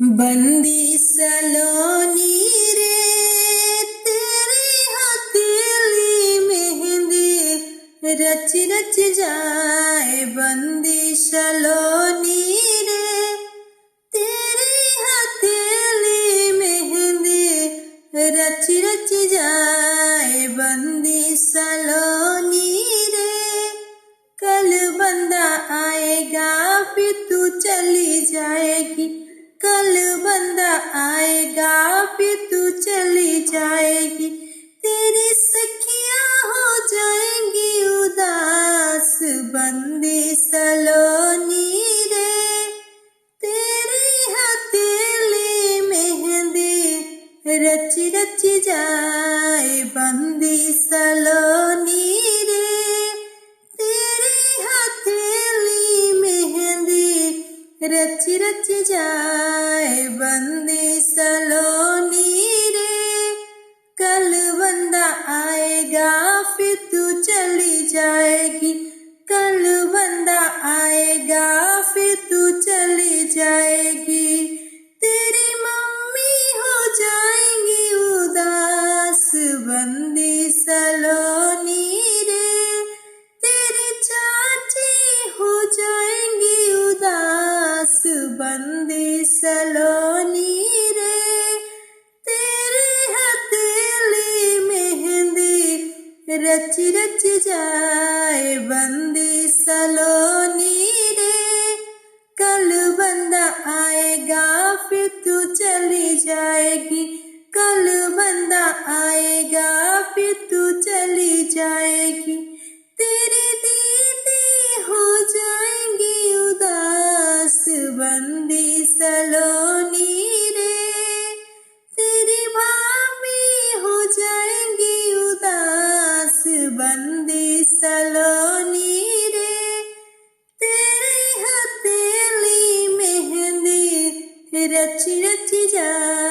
बंदी सलोनी रे तेरी हथेली मेहंदी रच रच जाए। बंदी सलोनी रे तेरी हथेली मेहंदी रच रच जाए। बंदी सलोनी रे कल बंदा आएगा फिर तू चली जाएगी। कल बंदा आएगा फिर तू चली जाएगी। तेरी सखियां हो जाएंगी उदास। बंदी सलोनी रे तेरी हथेली मेहंदी रच रच जाए। बंदी सलोनी रे तेरी हथेली मेहंदी रच रच जाए। बंदी सलोनी रे कल बंदा आएगा फिर तू चली जाएगी। कल बंदा आएगा फिर तू चली जाएगी। तेरी मम्मी हो जाएंगी उदास। बंदी सलोनी रे तेरी चाची हो जाएंगी उदास। बंदी सलोनी रे तेरी हथेली मेहंदी रच रच जाए। बंदी सलोनी रे कल बंदा आएगा फिर तू चली जाएगी। कल बंदा आएगा फिर तू चली जाएगी। तेरी दीदी हो जाएंगी उदास। बंदी सलोनी रे तेरी भाभी हो जाएंगी उदास। बंदी सलोनी रे तेरी हथेली मेहंदी रच रच जाए।